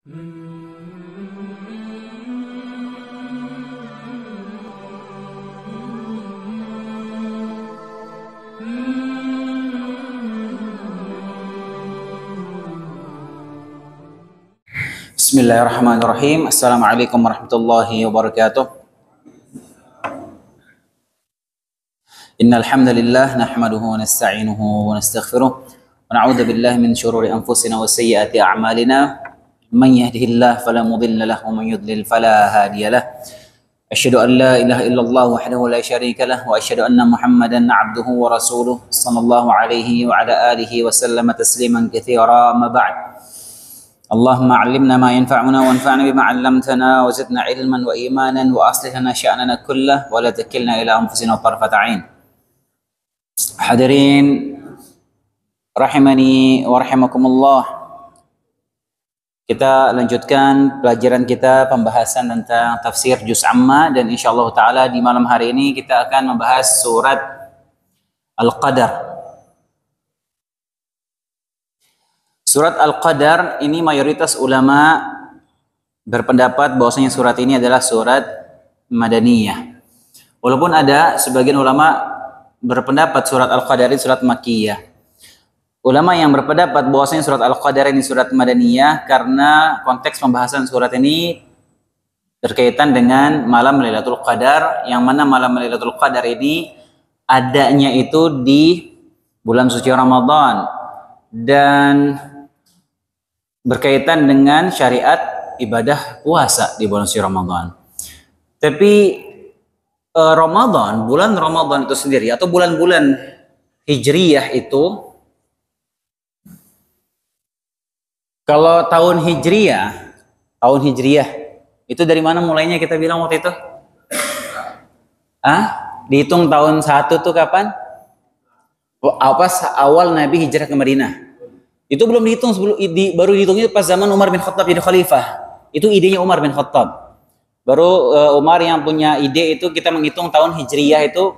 Bismillahirrahmanirrahim. Assalamualaikum warahmatullahi wabarakatuh. Innal hamdalillah nahmaduhu wa nasta'inuhu wa nastaghfiruh wa na'udzu billahi min shururi anfusina wa sayyiati a'malina. Man yahdihillahu fala mudilla lahu wa man yudlil fala hadiya lahu. Asyhadu an la ilaha illallah wahdahu la syarika lahu wa asyhadu anna Muhammadan 'abduhu wa rasuluh sallallahu alaihi wa ala alihi wa sallama tasliman katsira. Ma ba'd. اللهم علمنا ما ينفعنا وانفعنا بما علمتنا وزدنا علما وإيمانا وأصلح لنا شأننا كله ولا تكلنا إلى أنفسنا طرفة عين. Hadirin rahimani wa rahimakumullah. Kita lanjutkan pelajaran kita, pembahasan tentang tafsir juz amma, dan insyaallah taala di malam hari ini kita akan membahas surat Al-Qadar. Surat Al-Qadar ini mayoritas ulama berpendapat bahwasanya surat ini adalah surat Madaniyah. Walaupun ada sebagian ulama berpendapat surat Al-Qadar ini surat Makkiyah. Ulama yang berpendapat bahwasanya surat Al-Qadar ini surat Madaniyah karena konteks pembahasan surat ini berkaitan dengan malam Lailatul Qadar, yang mana malam Lailatul Qadar ini adanya itu di bulan suci Ramadan dan berkaitan dengan syariat ibadah puasa di bulan suci Ramadan. Tapi Ramadan, bulan Ramadan itu sendiri atau bulan-bulan Hijriyah itu, kalau tahun Hijriyah itu dari mana mulainya kita bilang waktu itu? Dihitung tahun 1 tuh kapan? Awal Nabi hijrah ke Madinah. Itu belum dihitung, baru dihitungnya pas zaman Umar bin Khattab jadi khalifah. Itu idenya Umar bin Khattab. Baru Umar yang punya ide itu kita menghitung tahun Hijriyah itu.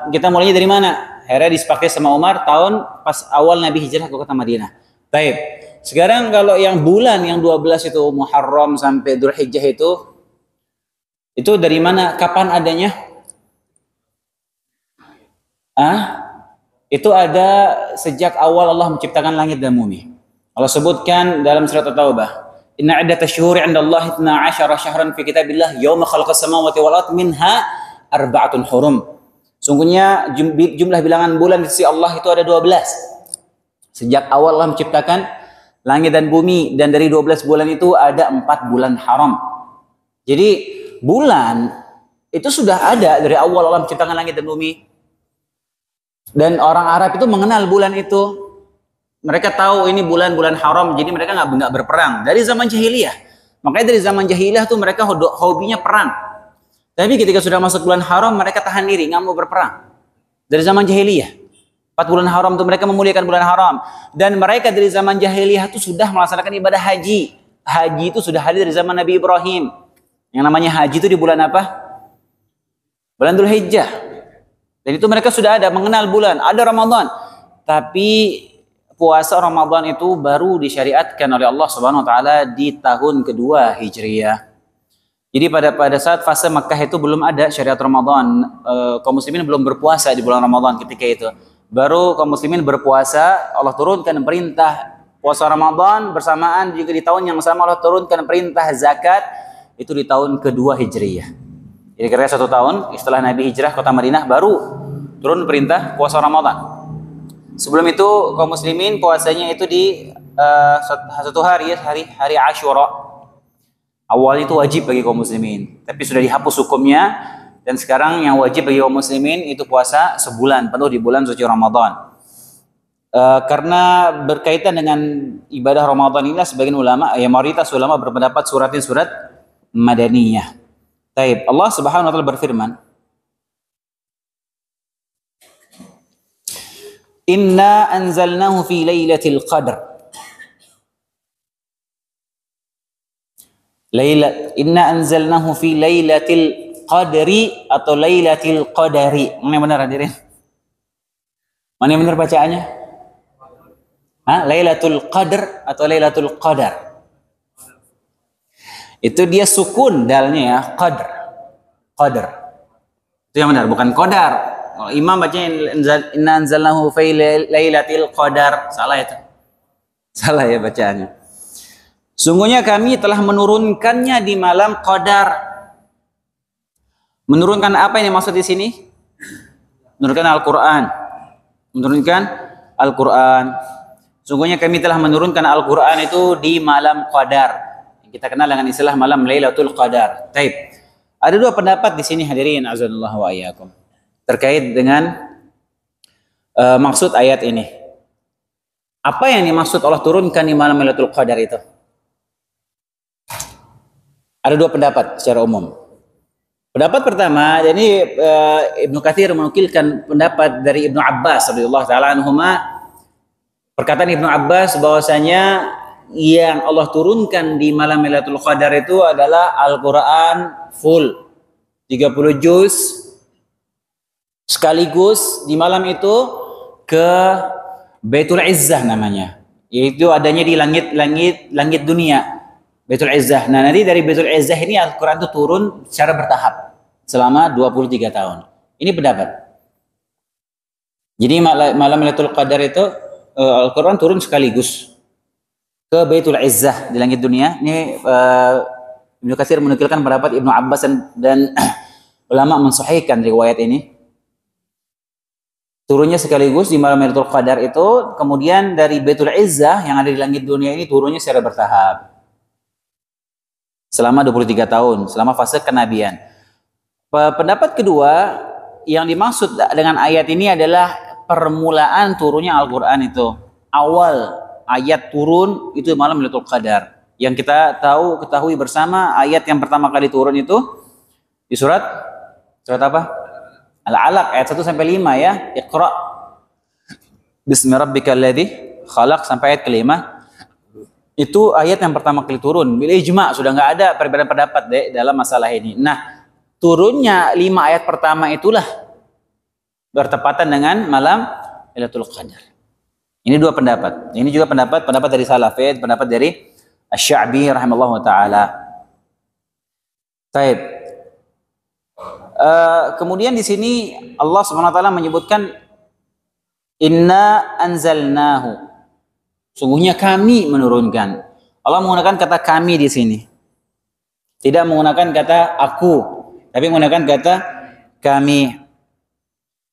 Kita mulainya dari mana? Akhirnya disepakati sama Umar tahun pas awal Nabi hijrah ke kota Madinah. Baik. Sekarang kalau yang bulan yang 12 itu Muharram sampai Dzulhijjah itu dari mana? Kapan adanya? Itu ada sejak awal Allah menciptakan langit dan bumi. Allah sebutkan dalam surat At-Taubah, "Inna 'iddatash syuhuri 'indallahi 12 syahran fi kitabillah yauma khalaqas samawati wal ardh minha arba'atun hurum." Sungguhnya jumlah bilangan bulan di sisi Allah itu ada 12. Sejak awal Allah menciptakan langit dan bumi, dan dari 12 bulan itu ada 4 bulan haram. Jadi bulan itu sudah ada dari awal Allah menciptakan langit dan bumi. Dan orang Arab itu mengenal bulan itu. Mereka tahu ini bulan-bulan haram, jadi mereka nggak berperang dari zaman jahiliyah. Makanya dari zaman jahiliyah tuh mereka hobinya perang. Tapi ketika sudah masuk bulan haram, mereka tahan diri, nggak mau berperang. Dari zaman jahiliyah, 4 bulan haram tuh mereka memuliakan bulan haram. Dan mereka dari zaman jahiliyah itu sudah melaksanakan ibadah haji. Haji itu sudah hadir dari zaman Nabi Ibrahim. Yang namanya haji itu di bulan apa? Bulan Dzulhijjah. Dan itu mereka sudah ada mengenal bulan, ada Ramadan. Tapi puasa Ramadan itu baru disyariatkan oleh Allah Subhanahu wa taala di tahun kedua Hijriyah. Jadi pada saat fase Makkah itu belum ada syariat Ramadan. Kaum muslimin belum berpuasa di bulan Ramadan ketika itu. Baru kaum muslimin berpuasa, Allah turunkan perintah puasa Ramadan, bersamaan juga di tahun yang sama Allah turunkan perintah zakat itu di tahun kedua Hijriyah. Jadi kira-kira 1 tahun setelah Nabi hijrah kota Madinah baru turun perintah puasa Ramadan. Sebelum itu kaum muslimin puasanya itu di satu hari Asyura. Awalnya itu wajib bagi kaum muslimin, tapi sudah dihapus hukumnya, dan sekarang yang wajib bagi kaum muslimin itu puasa sebulan penuh di bulan suci Ramadan. Karena berkaitan dengan ibadah Ramadan ini, sebagian ulama, mayoritas ulama berpendapat surat ini surat Madaniyah. Taib. Allah Subhanahu wa taala berfirman, "Inna anzalnahu fi lailatul qadr." Inna anzalnahu fi lailatul qadri atau lailatul qadari. Mana yang benar hadirin? Mana yang benar bacaannya? Lailatul qadr atau lailatul qadar? Itu dia sukun dalnya ya, qadr. Qadr. Itu yang benar, bukan qadar. Kalau imam bacanya inna anzalnahu fi lailatul qadar, salah itu. Salah ya bacaannya. Sungguhnya kami telah menurunkannya di malam qadar. Menurunkan apa yang dimaksud di sini? Menurunkan Al-Qur'an. Menurunkan Al-Qur'an. Sungguhnya kami telah menurunkan Al-Qur'an itu di malam qadar. Kita kenal dengan istilah malam Lailatul Qadar. Taib. Ada dua pendapat di sini hadirin azanillah wa iyyakum terkait dengan maksud ayat ini. Apa yang dimaksud Allah turunkan di malam Lailatul Qadar itu? Ada dua pendapat secara umum. Pendapat pertama, ini Ibnu Katsir menukilkan pendapat dari Ibnu Abbas radhiyallahu taala anhuma. Perkataan Ibnu Abbas bahwasanya yang Allah turunkan di malam Lailatul Qadar itu adalah Al-Quran full 30 juz sekaligus di malam itu ke Baitul Izzah namanya, yaitu adanya di langit dunia, Baitul Izzah. Nah, nanti dari Baitul Izzah ini Al-Quran itu turun secara bertahap selama 23 tahun. Ini pendapat. Jadi malam Lailatul Qadar itu Al-Quran turun sekaligus ke Baitul Izzah di langit dunia. Ini Ibnu Katsir menukilkan pendapat Ibnu Abbas dan ulama mensahihkan riwayat ini. Turunnya sekaligus di malam Lailatul Qadar itu, kemudian dari Baitul Izzah yang ada di langit dunia ini turunnya secara bertahap. Selama 23 tahun, selama fase kenabian. Pendapat kedua, yang dimaksud dengan ayat ini adalah permulaan turunnya Al-Qur'an itu. Awal ayat turun itu malam Lailatul Qadar. Yang kita ketahui bersama, ayat yang pertama kali turun itu di surat apa? Al-Alaq ayat 1 sampai 5 ya. Iqra bismi rabbikal ladzi khalaq sampai ayat kelima. Itu ayat yang pertama kali turun. Bil ijma, sudah nggak ada perbedaan pendapat dalam masalah ini. Nah, turunnya 5 ayat pertama itulah bertepatan dengan malam Lailatul Qadar. Ini dua pendapat. Ini juga pendapat dari Salafid, pendapat dari Asy-Sya'bi rahimallahu taala. Baik. Kemudian di sini Allah Subhanahu wa taala menyebutkan inna anzalnahu. Sungguhnya kami menurunkan. Allah menggunakan kata kami di sini. Tidak menggunakan kata aku, tapi menggunakan kata kami.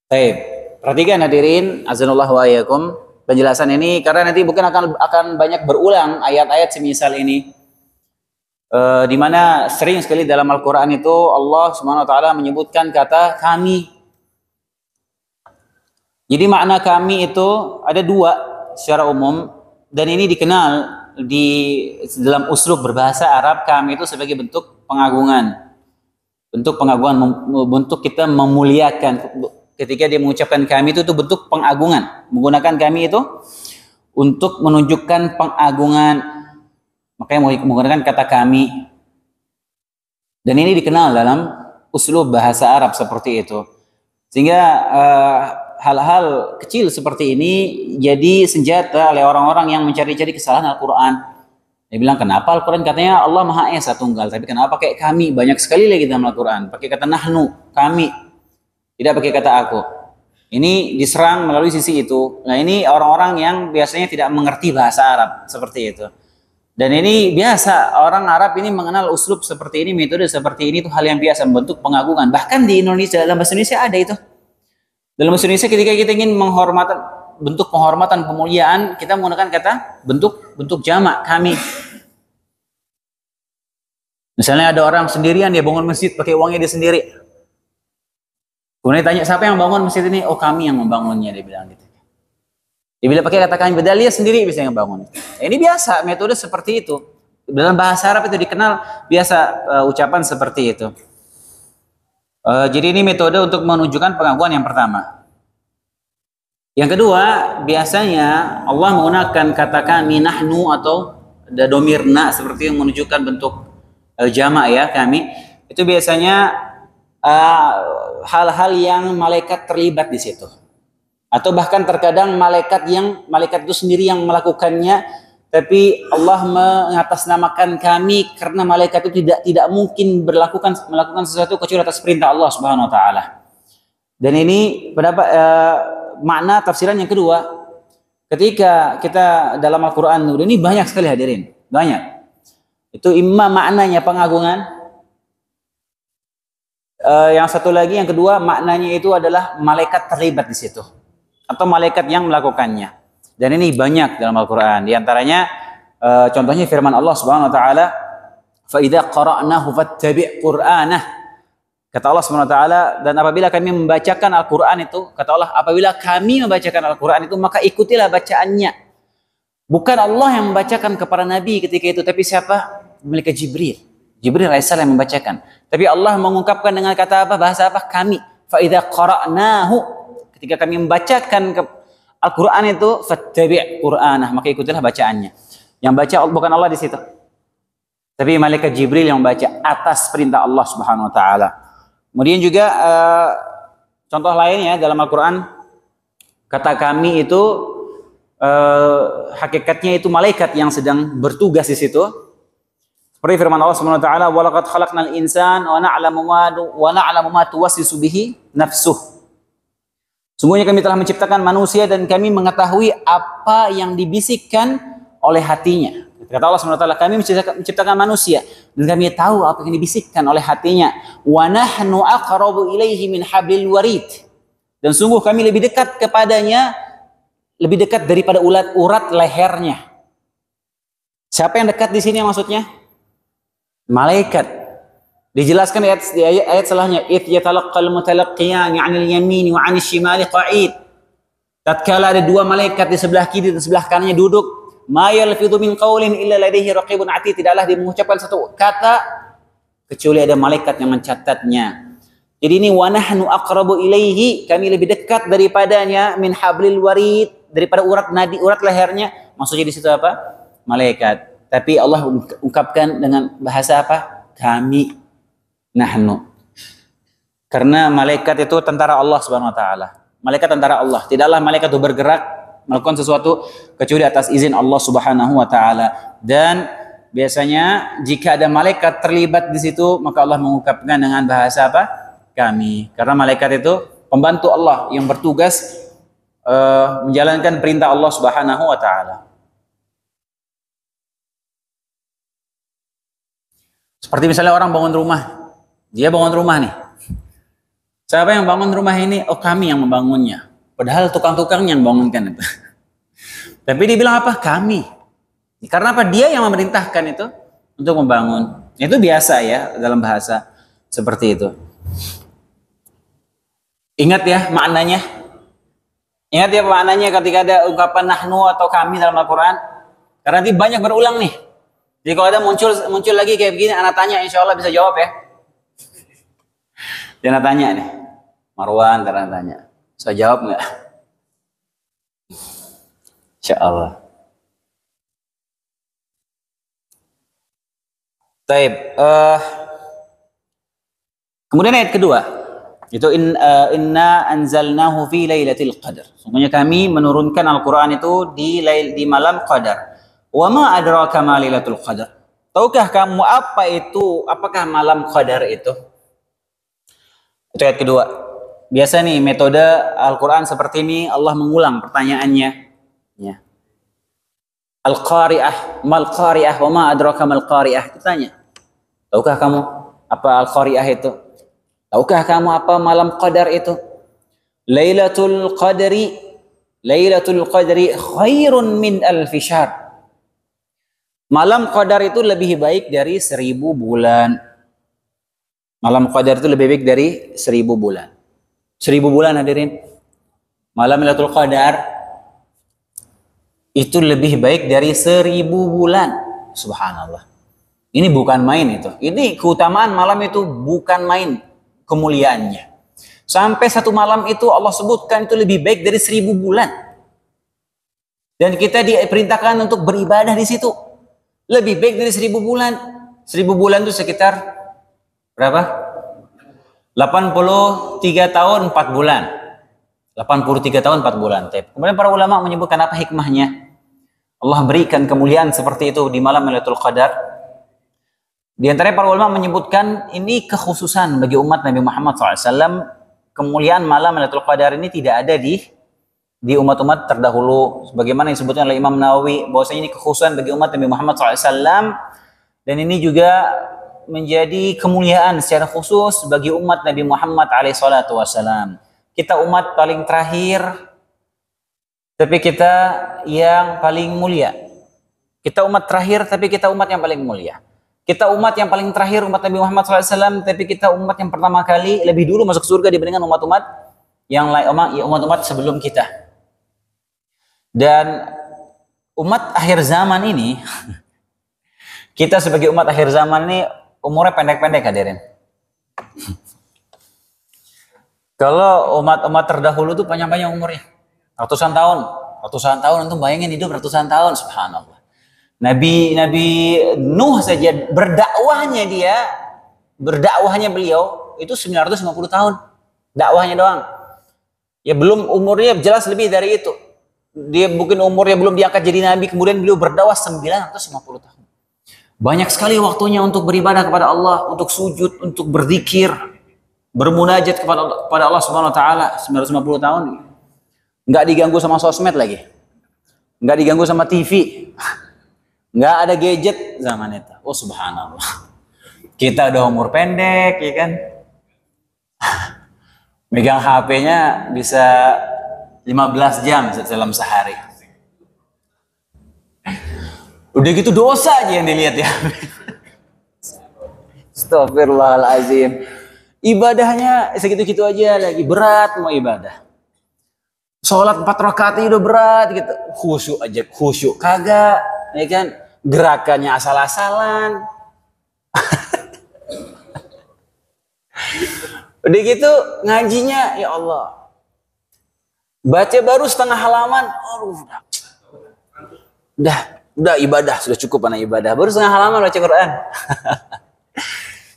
Baik. Perhatikan hadirin azanullah wa iyyakum penjelasan ini, karena nanti mungkin akan banyak berulang ayat-ayat semisal ini. Di mana sering sekali dalam Al-Qur'an itu Allah Subhanahu wa taala menyebutkan kata kami. Jadi makna kami itu ada dua secara umum, dan ini dikenal di dalam uslub berbahasa Arab. Kami itu sebagai bentuk pengagungan. Bentuk pengagungan, bentuk kita memuliakan. Ketika dia mengucapkan kami itu bentuk pengagungan. Menggunakan kami itu untuk menunjukkan pengagungan. Makanya menggunakan kata kami. Dan ini dikenal dalam uslub bahasa Arab seperti itu. Sehingga hal-hal kecil seperti ini jadi senjata oleh orang-orang yang mencari-cari kesalahan Al-Quran. Dia bilang, kenapa Al-Quran katanya Allah Maha Esa Tunggal, tapi kenapa pakai kami? Banyak sekali lagi dalam Al-Quran. Pakai kata nahnu, kami. Tidak pakai kata aku. Ini diserang melalui sisi itu. Nah, ini orang-orang yang biasanya tidak mengerti bahasa Arab seperti itu. Dan ini biasa, orang Arab ini mengenal uslub seperti ini, metode seperti ini itu hal yang biasa, membentuk pengagungan. Bahkan di Indonesia, dalam bahasa Indonesia ada itu. Dalam bahasa Indonesia ketika kita ingin bentuk penghormatan, pemuliaan, kita menggunakan kata bentuk jamak, kami. Misalnya ada orang sendirian, dia bangun masjid pakai uangnya dia sendiri. Kemudian tanya, siapa yang bangun masjid ini? Oh, kami yang membangunnya, dia bilang gitu. Dia bila pakai kata kami, padahal dia sendiri bisa yang bangun. Ini biasa, metode seperti itu. Dalam bahasa Arab itu dikenal biasa ucapan seperti itu. Jadi ini metode untuk menunjukkan pengakuan yang pertama. Yang kedua, biasanya Allah menggunakan kata kami, nahnu atau domirna seperti yang menunjukkan bentuk jamak ya, kami. Itu biasanya hal-hal yang malaikat terlibat di situ. Atau bahkan terkadang malaikat itu sendiri yang melakukannya, tapi Allah mengatasnamakan kami karena malaikat itu tidak mungkin melakukan sesuatu kecuali atas perintah Allah Subhanahu wa taala. Dan ini pendapat makna tafsiran yang kedua. Ketika kita dalam Al-Qur'an ini banyak sekali hadirin, banyak. Itu imma maknanya pengagungan. Yang satu lagi yang kedua maknanya itu adalah malaikat terlibat di situ atau malaikat yang melakukannya. Dan ini banyak dalam Al-Quran. Di antaranya contohnya firman Allah Subhanahu wa taala, "Fa idza qara'nahu fattabi' Qur'anah." Kata Allah Subhanahu wa taala, dan apabila kami membacakan Al-Qur'an itu, kata Allah, apabila kami membacakan Al-Qur'an itu maka ikutilah bacaannya. Bukan Allah yang membacakan kepada Nabi ketika itu, tapi siapa? Malaikat Jibril. Jibril alaihissalam yang membacakan. Tapi Allah mengungkapkan dengan kata apa? Bahasa apa? Kami. Fa idza qara'nahu. Ketika kami membacakan Al-Quran itu fattabi' Qur'anah, maka ikutilah bacaannya. Yang baca bukan Allah di situ, tapi malaikat Jibril yang membaca atas perintah Allah Subhanahu wa taala. Kemudian juga contoh lain ya dalam Al-Quran, kata kami itu hakikatnya itu malaikat yang sedang bertugas di situ. Seperti firman Allah Subhanahu wa taala, "Wa laqad khalaqnal insana wa na'lamu ma tuwaswisu bihi nafsuh." Sungguhnya kami telah menciptakan manusia dan kami mengetahui apa yang dibisikkan oleh hatinya. Kata Allah SWT, kami menciptakan manusia dan kami tahu apa yang dibisikkan oleh hatinya. Wa nahnu aqrabu ilaihi min hablil warid. Dan sungguh kami lebih dekat kepadanya, lebih dekat daripada urat lehernya. Siapa yang dekat di sini maksudnya? Malaikat. Dijelaskan di ayat setelahnya, "Id yatalaqqal mutalaqqiyani 'anil yamini wa 'anil shimali qa'id." Tatkala ada dua malaikat di sebelah kiri dan sebelah kanannya duduk, "Ma yalfidhu min qawlin illa ladaihi raqibun 'atid." Tidaklah dia mengucapkan satu kata kecuali ada malaikat yang mencatatnya. Jadi ini wa nahnu aqrabu ilaihi, kami lebih dekat daripadanya, min hablil warid, daripada urat nadi, urat lehernya. Maksudnya di situ apa? Malaikat. Tapi Allah ungkapkan dengan bahasa apa? Kami. Nahnu. Karena malaikat itu tentara Allah Subhanahu wa taala. Malaikat tentara Allah. Tidaklah malaikat itu bergerak melakukan sesuatu kecuali atas izin Allah Subhanahu wa taala. Dan biasanya jika ada malaikat terlibat di situ, maka Allah mengungkapkan dengan bahasa apa? Kami. Karena malaikat itu pembantu Allah yang bertugas menjalankan perintah Allah Subhanahu wa taala. Seperti misalnya orang bangun rumah. Dia bangun rumah nih. Siapa yang bangun rumah ini? Oh, kami yang membangunnya. Padahal tukang-tukang yang bangunkan itu. Tapi dia bilang apa? Kami. Karena apa? Dia yang memerintahkan itu untuk membangun. Itu biasa ya dalam bahasa seperti itu. Ingat ya maknanya. Ingat ya maknanya ketika ada ungkapan nahnu atau kami dalam Al-Quran. Karena nanti banyak berulang nih. Jadi kalau ada muncul lagi kayak begini, anak tanya, insya Allah bisa jawab ya. Dia tanya nih, Marwan karena tanya, saya jawab nggak? Insya Allah. Taib. Kemudian ayat kedua, itu inna anzalnahu fi lailatul qadar. Sungguhnya kami menurunkan Al-Quran itu di malam qadar. Wa ma adraka ma lailatul qadar. Tahukah kamu apa itu? Apakah malam qadar itu? Itu ayat kedua. Biasa nih metode Al-Quran seperti ini, Allah mengulang pertanyaannya. Ya. Al-Qari'ah, mal Qari'ah, wa ma adraka mal Qari'ah. Ditanya. Tahukah kamu apa Al-Qari'ah itu? Tahukah kamu apa malam qadar itu? Lailatul qadri khairun min alfi syahr. Malam qadar itu lebih baik dari 1000 bulan. Malam qadar itu lebih baik dari 1000 bulan. 1000 bulan hadirin. Malam Lailatul Qadar itu lebih baik dari 1000 bulan. Subhanallah. Ini bukan main itu. Ini keutamaan malam itu bukan main kemuliaannya. Sampai satu malam itu Allah sebutkan itu lebih baik dari 1000 bulan. Dan kita diperintahkan untuk beribadah di situ. Lebih baik dari 1000 bulan. 1000 bulan itu sekitar berapa? 83 tahun 4 bulan. 83 tahun 4 bulan. Kemudian para ulama menyebutkan apa hikmahnya? Allah berikan kemuliaan seperti itu di malam Lailatul Qadar. Di antaranya para ulama menyebutkan ini kekhususan bagi umat Nabi Muhammad SAW. Kemuliaan malam Lailatul Qadar ini tidak ada di umat-umat terdahulu. Sebagaimana yang disebutkan oleh Imam Nawawi, bahwasanya ini kekhususan bagi umat Nabi Muhammad SAW. Dan ini juga menjadi kemuliaan secara khusus bagi umat Nabi Muhammad SAW. Kita umat paling terakhir, tapi kita yang paling mulia. Kita umat terakhir, tapi kita umat yang paling mulia. Kita umat yang paling terakhir, umat Nabi Muhammad SAW, tapi kita umat yang pertama kali lebih dulu masuk surga dibandingkan umat-umat yang lain, umat-umat sebelum kita. Dan umat akhir zaman ini, kita sebagai umat akhir zaman ini umurnya pendek-pendek hadirin. Kalau umat-umat terdahulu tuh panjang-panjang umurnya. Ratusan tahun untuk bayangin hidup ratusan tahun, subhanallah. Nabi Nuh saja berdakwahnya beliau itu 950 tahun. Dakwahnya doang. Ya belum umurnya jelas lebih dari itu. Dia mungkin umurnya belum diangkat jadi nabi, kemudian beliau berdakwah 950 tahun. Banyak sekali waktunya untuk beribadah kepada Allah, untuk sujud, untuk berzikir, bermunajat kepada Allah Subhanahu wa taala 950 tahun. Enggak diganggu sama sosmed lagi. Enggak diganggu sama TV. Enggak ada gadget zaman itu. Oh subhanallah. Kita udah umur pendek, ya kan? Megang HP-nya bisa 15 jam dalam sehari. Udah gitu dosa aja yang dilihat ya. Astagfirullahaladzim. Ibadahnya segitu-gitu aja lagi. Berat mau ibadah. Sholat 4 rakaat udah berat gitu. Khusyuk kagak. Ya kan? Gerakannya asal-asalan. Udah gitu ngajinya ya Allah. Baca baru setengah halaman. Udah ibadah, sudah cukup anak ibadah. Baru setengah halaman baca Quran.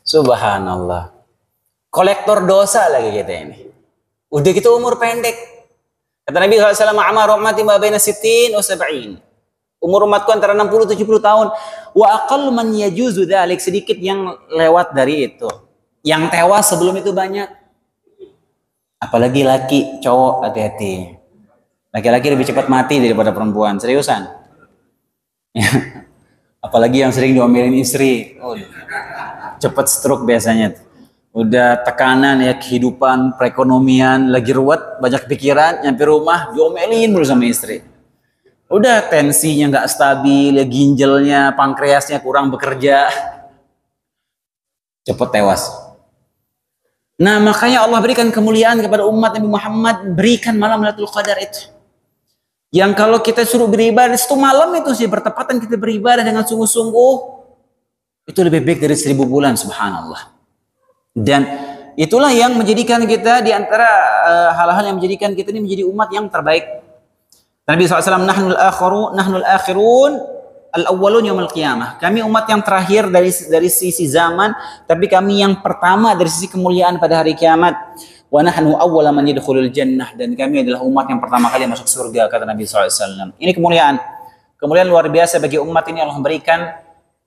Subhanallah. Kolektor dosa lagi kita ini. Udah gitu umur pendek. Kata Nabi SAW, "A'maru ummati ma baina 60 wa 70." Umur umatku antara 60-70 tahun. Wa aqallu man yajuzu dzalik, sedikit yang lewat dari itu. Yang tewas sebelum itu banyak. Apalagi laki, cowok, hati-hati. Laki-laki lebih cepat mati daripada perempuan, seriusan. Apalagi yang sering diomelin istri, cepat stroke biasanya. Udah tekanan ya kehidupan, perekonomian, lagi ruwet, banyak pikiran, nyampe rumah diomelin mulu sama istri. Udah tensinya nggak stabil, ya ginjalnya, pankreasnya kurang bekerja, cepat tewas. Nah makanya Allah berikan kemuliaan kepada umat Nabi Muhammad, berikan malam Lailatul Qadar itu. Yang kalau kita suruh beribadah itu malam itu sih bertepatan kita beribadah dengan sungguh-sungguh, itu lebih baik dari 1000 bulan, subhanallah. Dan itulah yang menjadikan kita di antara hal-hal yang menjadikan kita ini menjadi umat yang terbaik. Nabi SAW, nahnul akhirun al-awwalun yaumil qiyamah. Kami umat yang terakhir dari sisi zaman, tapi kami yang pertama dari sisi kemuliaan pada hari kiamat. Wa nahnu awwala man yadkhulul jannah, dan kami adalah umat yang pertama kali masuk surga, kata Nabi SAW. Ini kemuliaan. Kemuliaan luar biasa bagi umat ini. Allah memberikan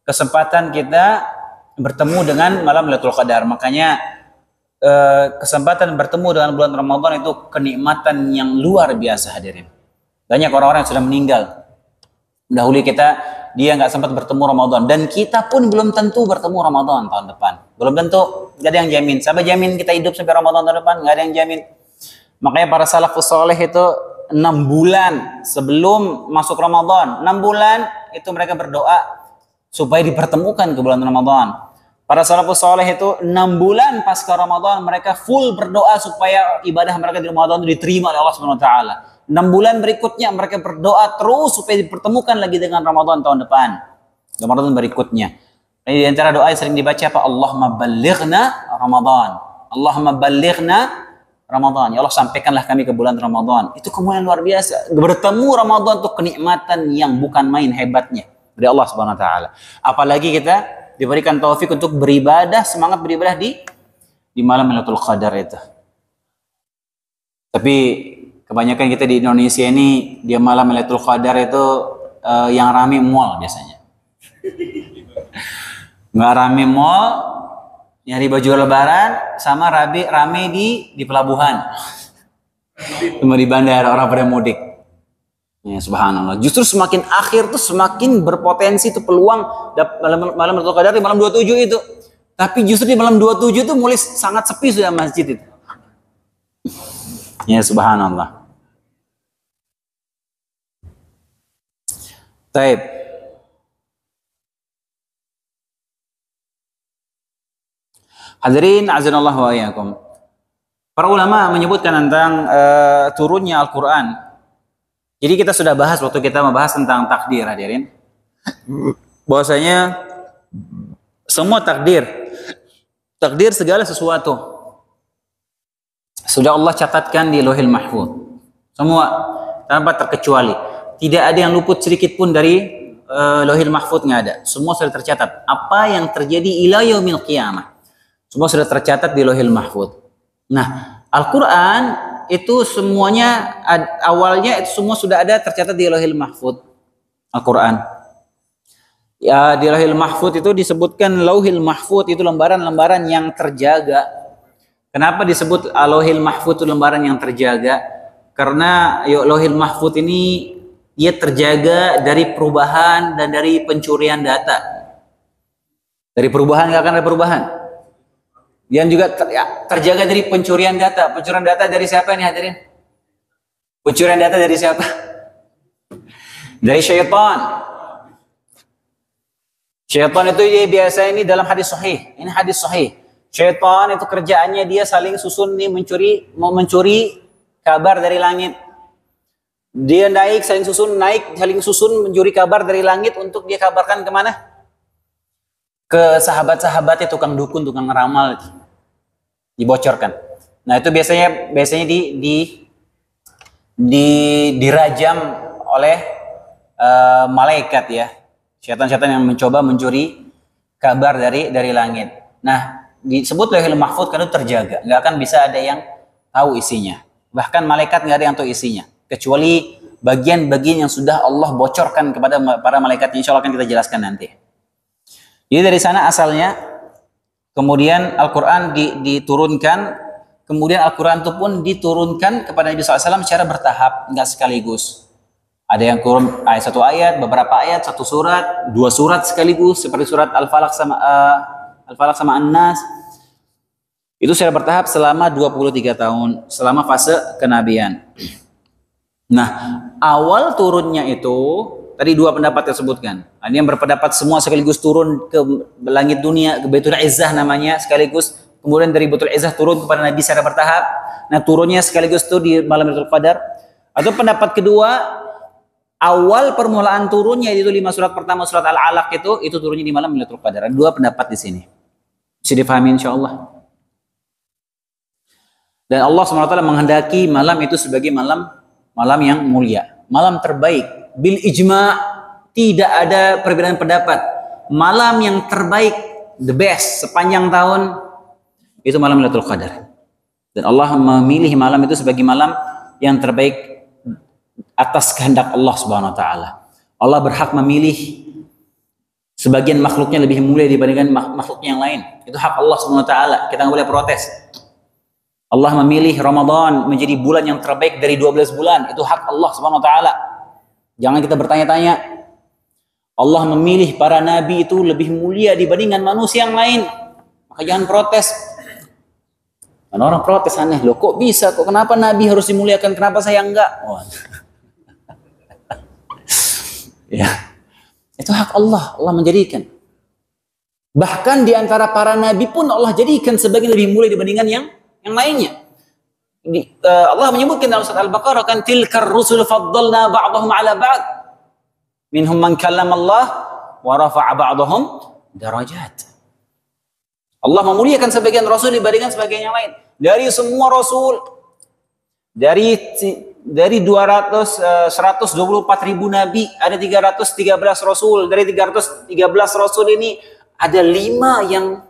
kesempatan kita bertemu dengan malam Lailatul Qadar. Makanya kesempatan bertemu dengan bulan Ramadan itu kenikmatan yang luar biasa hadirin. Banyak orang-orang yang sudah meninggal dahulu kita, dia nggak sempat bertemu Ramadan, dan kita pun belum tentu bertemu Ramadan tahun depan. Belum tentu, nggak ada yang jamin. Siapa jamin kita hidup sampai Ramadan tahun depan? Nggak ada yang jamin. Makanya para salafus soleh itu 6 bulan sebelum masuk Ramadan, 6 bulan itu mereka berdoa supaya dipertemukan ke bulan Ramadan. Para salafus soleh itu 6 bulan pasca Ramadan mereka full berdoa supaya ibadah mereka di Ramadan itu diterima oleh Allah Subhanahu wa taala. 6 bulan berikutnya mereka berdoa terus supaya dipertemukan lagi dengan Ramadan tahun depan. Ramadan berikutnya. Di antara doa yang sering dibaca apa? Allahumma ballighna Ramadan. Allahumma ballighna Ramadan. Ya Allah, sampaikanlah kami ke bulan Ramadan. Itu kemuliaan luar biasa. Bertemu Ramadan itu kenikmatan yang bukan main hebatnya dari Allah Subhanahu wa taala. Apalagi kita diberikan taufik untuk beribadah, semangat beribadah di malam Lailatul Qadar itu. Tapi kebanyakan kita di Indonesia ini dia malam Lailatul Qadar itu yang rame mall biasanya. Nggak rame mall, nyari baju lebaran, sama rame di pelabuhan. Cuma di bandara orang pada mudik. Ya, subhanallah. Justru semakin akhir tuh semakin berpotensi tuh peluang malam Lailatul Qadar di malam 27 itu. Tapi justru di malam 27 itu mulai sangat sepi sudah masjid itu. Ya, subhanallah. Taib. Hadirin azanallah wa iyyakum. Para ulama menyebutkan tentang turunnya Al-Quran. Jadi kita sudah bahas waktu kita membahas tentang takdir, hadirin. Bahwasanya semua takdir segala sesuatu sudah Allah catatkan di Lauhil Mahfuz. Semua tanpa terkecuali. Tidak ada yang luput sedikit pun dari Lauhil Mahfuz, nggak ada. Semua sudah tercatat. Apa yang terjadi ila yaumil qiyamah, semua sudah tercatat di Lauhil Mahfuz. Nah, Al-Quran itu semuanya awalnya itu semua sudah ada tercatat di Lauhil Mahfuz. Al-Quran. Ya, di Lauhil Mahfuz itu disebutkan Lauhil Mahfuz itu lembaran-lembaran yang terjaga. Kenapa disebut Lauhil Mahfuz itu lembaran yang terjaga? Karena Lauhil Mahfuz ini dia terjaga dari perubahan dan dari pencurian data. Dari perubahan nggak akan ada perubahan. Yang juga terjaga dari pencurian data. Pencurian data dari siapa nih hadirin? Pencurian data dari siapa? Dari syaitan. Syaitan itu dia biasa ini dalam hadis sahih. Ini hadis sahih. Syaitan itu kerjaannya dia saling susun nih mau mencuri kabar dari langit. Dia naik saling susun mencuri kabar dari langit untuk dia kabarkan kemana? Ke sahabat-sahabatnya, tukang dukun, tukang ramal itu. Dibocorkan. Nah, itu biasanya dirajam oleh malaikat ya. Syaitan-syaitan yang mencoba mencuri kabar dari langit. Nah, disebut Lauhil Mahfuz karena itu terjaga, nggak akan bisa ada yang tahu isinya. Bahkan malaikat nggak ada yang tahu isinya, kecuali bagian-bagian yang sudah Allah bocorkan kepada para malaikat. Insya Allah akan kita jelaskan nanti. Jadi dari sana asalnya, kemudian Al-Quran diturunkan, kemudian Al-Quran itu pun diturunkan kepada Nabi SAW secara bertahap, nggak sekaligus. Ada yang turun satu ayat, beberapa ayat, satu surat, dua surat sekaligus, seperti surat Al-Falaq sama An-Nas. Itu secara bertahap selama 23 tahun, selama fase kenabian. Nah, awal turunnya itu, tadi dua pendapat yang sebutkan. Ada yang berpendapat semua sekaligus turun ke langit dunia, ke Baitul Izzah namanya, sekaligus. Kemudian dari Baitul Izzah turun kepada Nabi secara bertahap. Nah, turunnya sekaligus itu di malam Lailatul Qadar. Atau pendapat kedua, awal permulaan turunnya itu 5 surat pertama, surat Al-Alaq itu turunnya di malam Lailatul Qadar. Ada dua pendapat di sini. Bisa dipahami insyaallah. Dan Allah SWT menghendaki malam itu sebagai malam yang mulia, malam terbaik. Bil ijma', tidak ada perbedaan pendapat. Malam yang terbaik, the best sepanjang tahun itu malam Lailatul Qadar. Dan Allah memilih malam itu sebagai malam yang terbaik atas kehendak Allah Subhanahu wa taala. Allah berhak memilih sebagian makhluknya lebih mulia dibandingkan makhluknya yang lain. Itu hak Allah Subhanahu wa taala. Kita nggak boleh protes. Allah memilih Ramadan menjadi bulan yang terbaik dari 12 bulan. Itu hak Allah Subhanahu wa taala. Jangan kita bertanya-tanya. Allah memilih para nabi itu lebih mulia dibandingkan manusia yang lain. Maka jangan protes. Karena orang protes aneh, loh kok bisa? Kok kenapa nabi harus dimuliakan? Kenapa saya enggak? Oh. Ya. Itu hak Allah. Allah menjadikan. Bahkan di antara para nabi pun Allah jadikan sebagian lebih mulia dibandingkan yang lainnya. Allah menyebutkan dalam surat Al-Baqarah kan tilkar rusul faddalna ba'dahum 'ala ba'd. Minhum man kallama Allah wa rafa'a ba'dahum darajat. Allah memuliakan sebagian rasul dibandingkan sebagian yang lain. Dari semua rasul, dari 124.000 nabi ada 313 rasul. Dari 313 rasul ini ada 5 yang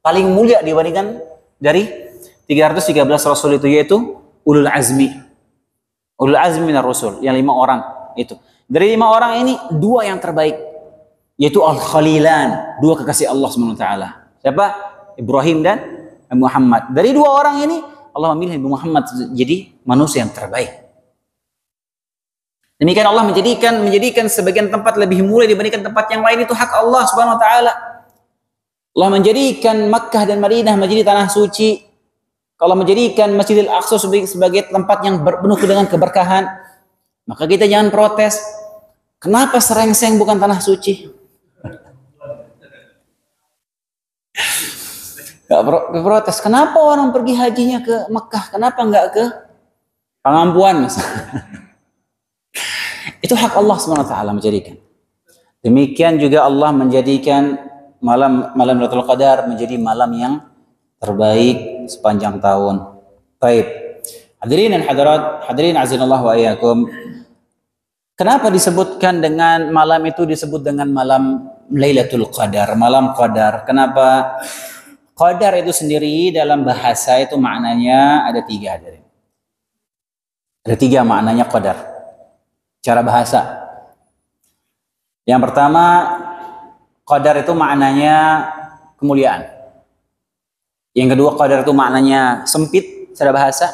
paling mulia dibandingkan dari 313 rasul itu, yaitu ulul azmi minar rasul, yang 5 orang itu. Dari 5 orang ini 2 yang terbaik, yaitu Al-Khalilan, 2 kekasih Allah Subhanahu wa taala. Siapa? Ibrahim dan Muhammad. Dari 2 orang ini Allah memilih Nabi Muhammad jadi manusia yang terbaik. Demikian Allah menjadikan sebagian tempat lebih mulia dibandingkan tempat yang lain, itu hak Allah Subhanahu wa taala. Allah menjadikan Makkah dan Madinah menjadi tanah suci. Kalau menjadikan Masjidil Aqsa sebagai tempat yang penuh dengan keberkahan, maka kita jangan protes. Kenapa Serengseng bukan tanah suci? Gak protes. Kenapa orang pergi hajinya ke Mekah? Kenapa nggak ke Pangampuan? Itu hak Allah SWT menjadikan. Demikian juga Allah menjadikan malam Lailatul Qadar menjadi malam yang terbaik sepanjang tahun. Baik. Hadirin dan hadirat, hadirin azinallahu wa iyyakum. Kenapa disebutkan dengan malam itu disebut dengan malam Lailatul Qadar, malam Qadar? Kenapa? Qadar itu sendiri dalam bahasa itu maknanya ada 3, hadirin. Ada 3 maknanya Qadar. Cara bahasa. Yang pertama, qadar itu maknanya kemuliaan. Yang kedua, qadar itu maknanya sempit secara bahasa.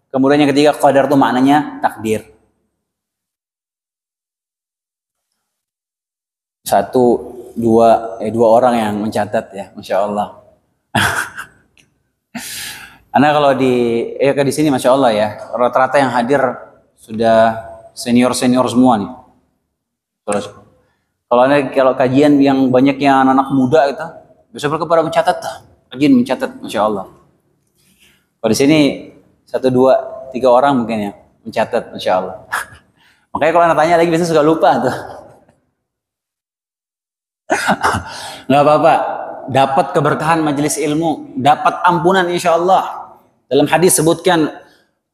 Kemudian yang ketiga, qadar itu maknanya takdir. 1, 2 orang yang mencatat ya, Masya Allah. Karena kalau di sini Masya Allah ya, rata-rata yang hadir sudah senior semua nih. Kalau kajian yang banyak yang anak-anak muda itu, biasanya mereka pada mencatat, kajian mencatat, Masya Allah. Kalau di sini 1, 2, 3 orang mungkin ya mencatat, Masya Allah. Makanya kalau anak tanya lagi biasanya suka lupa tuh. Nggak apa-apa, dapat keberkahan majelis ilmu, dapat ampunan insya Allah. Dalam hadis sebutkan,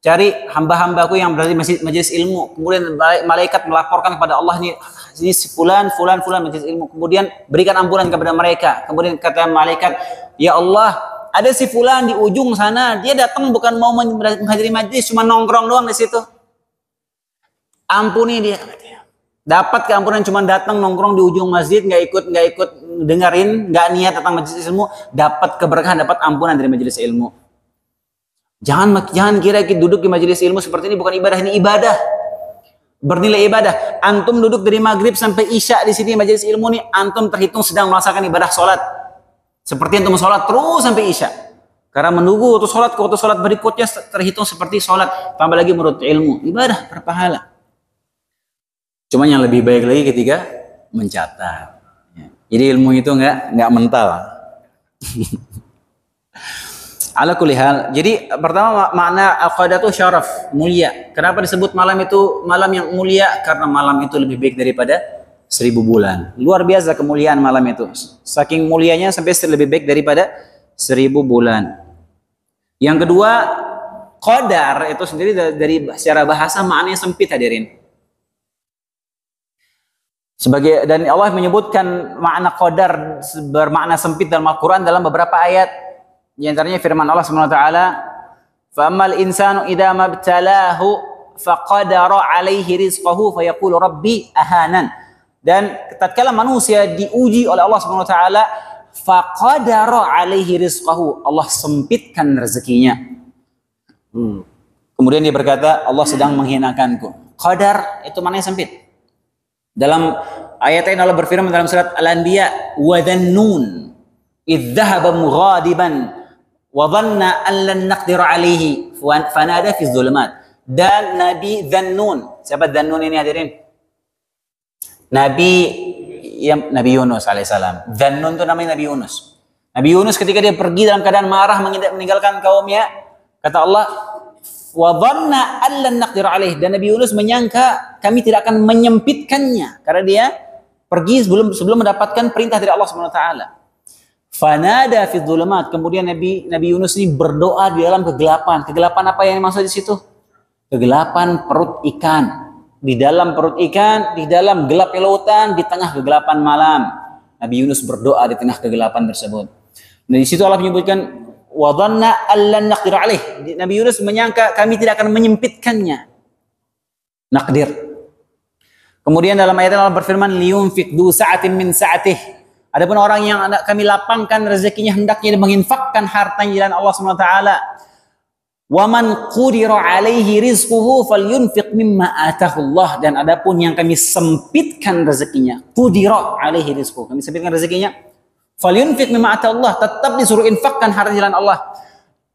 cari hamba-hambaku yang berada di majelis ilmu, kemudian malaikat melaporkan kepada Allah, ini fulan majelis ilmu, kemudian berikan ampunan kepada mereka. Kemudian kata malaikat, ya Allah, ada si fulan di ujung sana, dia datang bukan mau menghadiri majelis, cuma nongkrong doang di situ. Ampuni dia. Dapat keampunan cuma datang nongkrong di ujung masjid, nggak ikut dengerin, nggak niat datang majelis ilmu, dapat keberkahan, dapat ampunan dari majelis ilmu. Jangan kira kita duduk di majelis ilmu seperti ini bukan ibadah, ini ibadah. Bernilai ibadah. Antum duduk dari maghrib sampai isya di sini majelis ilmu nih, antum terhitung sedang melaksanakan ibadah sholat. Seperti antum sholat terus sampai isya. Karena menunggu waktu sholat berikutnya terhitung seperti sholat. Tambah lagi menurut ilmu, ibadah berpahala. Cuma yang lebih baik lagi ketika mencatat. Jadi ilmu itu nggak mental. Ala kulli hal. Jadi pertama makna al-qadar itu syaraf, mulia. Kenapa disebut malam itu malam yang mulia? Karena malam itu lebih baik daripada 1000 bulan. Luar biasa kemuliaan malam itu. Saking mulianya sampai lebih baik daripada 1000 bulan. Yang kedua, qadar itu sendiri dari secara bahasa maknanya sempit, hadirin. Dan Allah menyebutkan makna qadar bermakna sempit dalam Al-Quran dalam beberapa ayat. Di antaranya firman Allah SWT, فَأَمَّا الْإِنسَانُ إِذَا مَبْتَلَاهُ فَقَدَرَ عَلَيْهِ رِزْقَهُ فَيَقُولُ رَبِّي أَهَانَنْ. Dan tatkala manusia diuji oleh Allah SWT, فَقَدَرَ عَلَيْهِ رِزْقَهُ, Allah sempitkan rezekinya. Kemudian dia berkata, Allah sedang menghinakanku. Qadar itu maknanya sempit. Dalam ayat ini Allah berfirman dalam surat Al-Anbiya, وَذَنُّونَ إِذْ ذَهَبَ مُغَاضِبًا وَظَنَّ أَنْ لَنْ نَقْدِرَ عَلَيْهِ فَنَادَى فِي الظُّلُمَاتِ. Dan Nabi Dhannun. Siapa Dhannun ini, hadirin? Nabi Yunus alaihissalam. Dhannun itu namanya Nabi Yunus. Nabi Yunus ketika dia pergi dalam keadaan marah meninggalkan kaumnya, kata Allah, وَظَنَّ أَنْ لَنْ نَقْدِرَ عَلَيْهِ. Dan Nabi Yunus menyangka kami tidak akan menyempitkannya karena dia pergi sebelum mendapatkan perintah dari Allah Subhanahu wa taala. Fanada fi dzulumat. Kemudian Nabi Yunus ini berdoa di dalam kegelapan. Kegelapan apa yang dimaksud di situ? Kegelapan perut ikan. Di dalam perut ikan, di dalam gelap lautan, di tengah kegelapan malam. Nabi Yunus berdoa di tengah kegelapan tersebut. Dan di situ Allah menyebutkan wa dhanna allan naqdir alaih. Nabi Yunus menyangka kami tidak akan menyempitkannya. Naqdir. Kemudian dalam ayat Allah berfirman, liyunfik du sa'atin min sa'atih. Adapun orang yang kami lapangkan rezekinya hendaknya menginfakkan hartanya di jalan Allah Subhanahu wa taala. Wa man qudira alaihi rizquhu falyunfiq mimma atahu Allah, dan adapun yang kami sempitkan rezekinya, qudira alaihi rizquhu, kami sempitkan rezekinya, falyunfiq mimma atahu Allah, tetap disuruh infakkan harta di jalan Allah.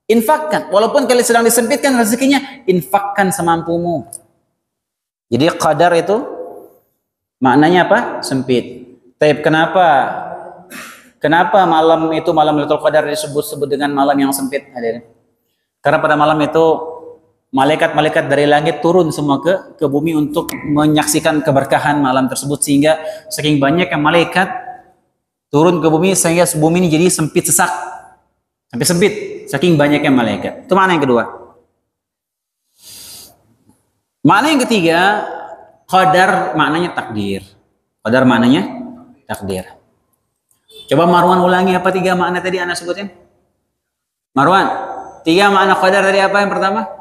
Infakkan, walaupun kalian sedang disempitkan rezekinya, infakkan semampumu. Jadi qadar itu maknanya apa? Sempit. Tapi kenapa malam itu malam Lailatul Qadar disebut-sebut dengan malam yang sempit, hadirin? Karena pada malam itu malaikat-malaikat dari langit turun semua ke bumi untuk menyaksikan keberkahan malam tersebut, sehingga saking banyak yang malaikat turun ke bumi sehingga bumi ini jadi sempit sesak. Sampai sempit saking banyaknya malaikat. Itu makna yang kedua. Makna yang ketiga, qadar maknanya takdir. Qadar maknanya takdir. Coba Marwan ulangi apa 3 makna tadi Anda sebutin? Marwan, 3 makna qadar tadi apa yang pertama?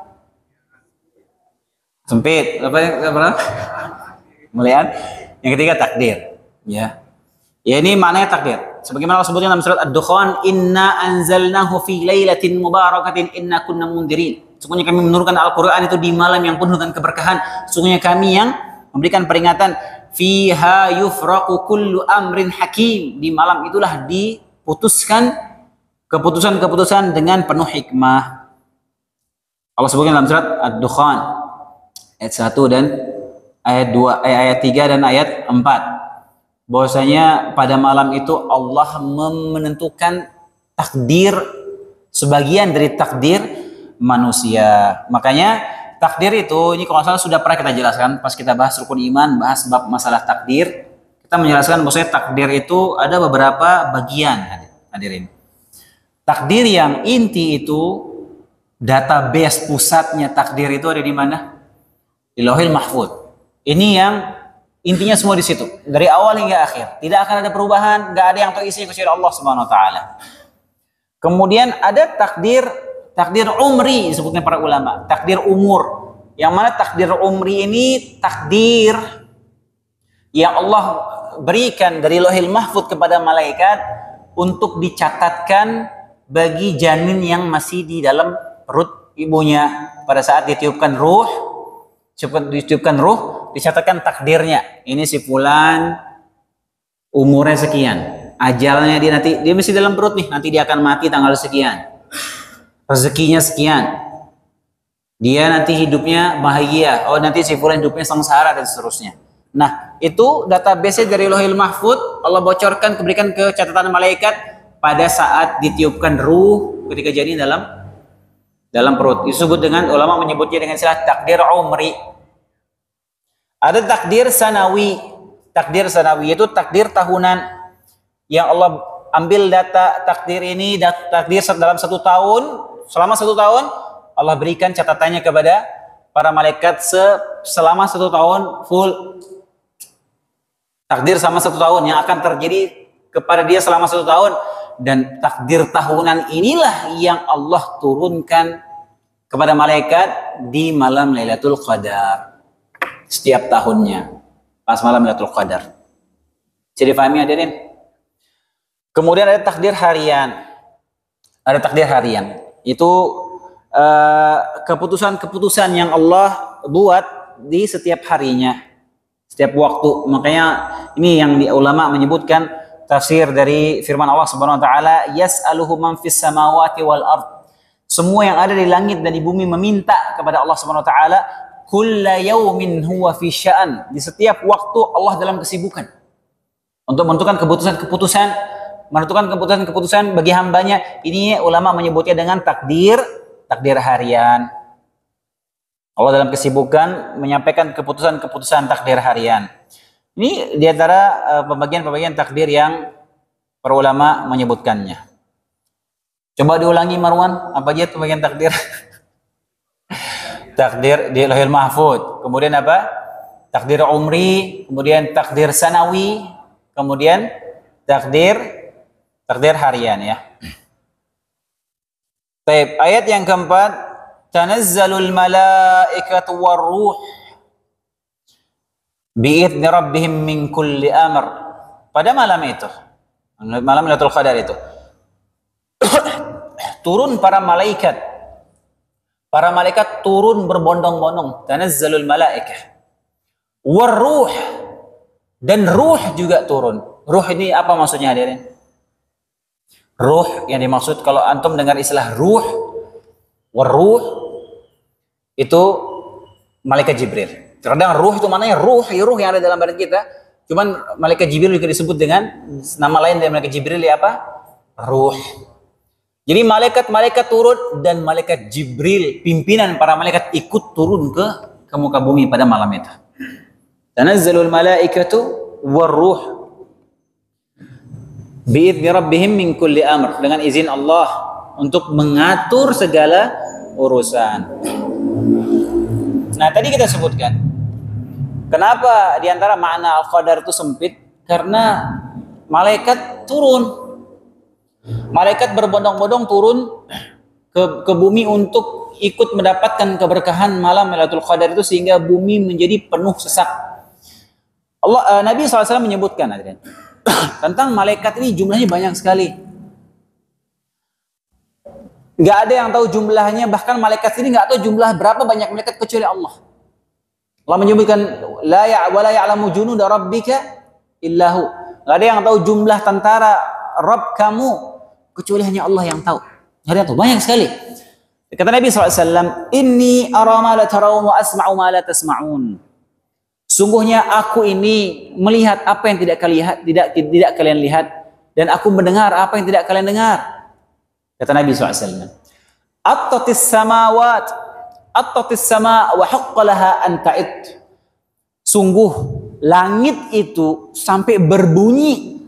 Sempit. Apa yang pertama? Melihat. Yang ketiga takdir. Ya. Ya, ini maknanya takdir. Sebagaimana Allah sebutkan dalam surat Ad-Dukhan, inna anzalnahu fi lailatin mubarakatin inna kunna mundirin. Sesungguhnya kami menurunkan Al-Qur'an itu di malam yang penuh dengan keberkahan. Sesungguhnya kami yang memberikan peringatan, fiha yufraqu kullu amrin hakim. Di malam itulah diputuskan keputusan-keputusan dengan penuh hikmah. Allah sebutkan dalam surat Ad-Dukhan ayat 1 dan ayat 2, ayat 3 dan ayat 4. Bahwasanya pada malam itu Allah menentukan takdir, sebagian dari takdir manusia. Makanya takdir itu, ini kalau salah sudah pernah kita jelaskan pas kita bahas rukun iman, bahas bab masalah takdir. Kita menjelaskan bahwasanya takdir itu ada beberapa bagian, hadirin. Takdir yang inti itu, database pusatnya takdir itu ada di mana? Di Lauhil Mahfuz. Ini yang intinya semua di situ, dari awal hingga akhir. Tidak akan ada perubahan, nggak ada yang tahu isinya kecuali Allah Subhanahu wa taala. Kemudian ada takdir umri disebutnya para ulama, takdir umur. Yang mana takdir umri ini takdir yang Allah berikan dari Lauhil Mahfuz kepada malaikat untuk dicatatkan bagi janin yang masih di dalam perut ibunya. Pada saat ditiupkan ruh, dicatatkan takdirnya. Ini si fulan umurnya sekian, ajalnya dia masih dalam perut nih, nanti dia akan mati tanggal sekian, rezekinya sekian, dia nanti hidupnya bahagia, oh nanti si fulan hidupnya sengsara dan seterusnya. Nah, itu database dari Lauhil Mahfuz Allah bocorkan, berikan ke catatan malaikat pada saat ditiupkan ruh ketika janin dalam perut. Disebut dengan, ulama menyebutnya dengan istilah takdir umri. Ada takdir sanawi. Takdir sanawi itu takdir tahunan yang Allah ambil data takdir ini, takdir dalam 1 tahun, selama 1 tahun Allah berikan catatannya kepada para malaikat selama 1 tahun full. Takdir selama 1 tahun yang akan terjadi kepada dia selama 1 tahun, dan takdir tahunan inilah yang Allah turunkan kepada malaikat di malam Lailatul Qadar. Setiap tahunnya pas malam Lailatul Qadar. Jadi dipahami hadirin? Kemudian ada takdir harian. Ada takdir harian. Itu keputusan-keputusan yang Allah buat di setiap harinya, setiap waktu. Makanya ini yang ulama menyebutkan tafsir dari firman Allah Subhanahu wa taala, yas'aluhu man fis samawati wal ard. Semua yang ada di langit dan di bumi meminta kepada Allah Subhanahu wa taala, kulla yaumin huwa fi sya'an. Di setiap waktu Allah dalam kesibukan untuk menentukan keputusan bagi hambanya. Ini ulama menyebutnya dengan takdir harian. Allah dalam kesibukan menyampaikan keputusan takdir harian. Ini diantara pembagian takdir yang para ulama menyebutkannya. Coba diulangi Marwan, apa aja pembagian takdir? Takdir di Lauhil Mahfuz, kemudian apa? Takdir umri, kemudian takdir sanawi, kemudian takdir harian ya. Baik, ayat yang keempat, tanazzalul malaikatu warruh bi'idzni rabbihim min kulli amr. Pada malam itu, malam Lailatul Qadar itu, turun para malaikat. Para malaikat turun berbondong-bondong. Tanazzalul malaikah. Waruh, dan ruh juga turun. Ruh ini apa maksudnya hadirin? Ruh yang dimaksud kalau antum dengar istilah ruh, waruh itu malaikat Jibril. Terkadang ruh itu maknanya ruh yang ada dalam badan kita. Cuman malaikat Jibril juga disebut dengan nama lain dari malaikat Jibril ya apa? Ruh. Jadi malaikat-malaikat turun dan malaikat Jibril, pimpinan para malaikat ikut turun ke muka bumi pada malam itu. Tanazzalul malaikatu waruh bi'idzni rabbihim min kulli amr, dengan izin Allah untuk mengatur segala urusan. Nah, tadi kita sebutkan kenapa diantara makna al-qadar itu sempit, karena malaikat turun, malaikat berbondong-bondong turun ke bumi untuk ikut mendapatkan keberkahan malam Lailatul Qadar itu, sehingga bumi menjadi penuh sesak. Nabi SAW menyebutkan tentang malaikat ini jumlahnya banyak sekali. Nggak ada yang tahu jumlahnya, bahkan malaikat ini nggak tahu jumlah berapa banyak malaikat kecuali Allah. Allah menyebutkan la ya'lamu junuda rabbika illahu. Nggak ada yang tahu jumlah tentara Rabb kamu kecuali hanya Allah yang tahu. Nggak ada yang tahu, banyak sekali. Kata Nabi SAW, inni ara ma la tarawun wa asma'u ma la tasma'un. Sungguhnya aku ini melihat apa yang tidak kalian lihat, dan aku mendengar apa yang tidak kalian dengar. Kata Nabi SAW, attatis samawat, attatis sama wa haqqalaha an ta'id. Sungguh langit itu sampai berbunyi,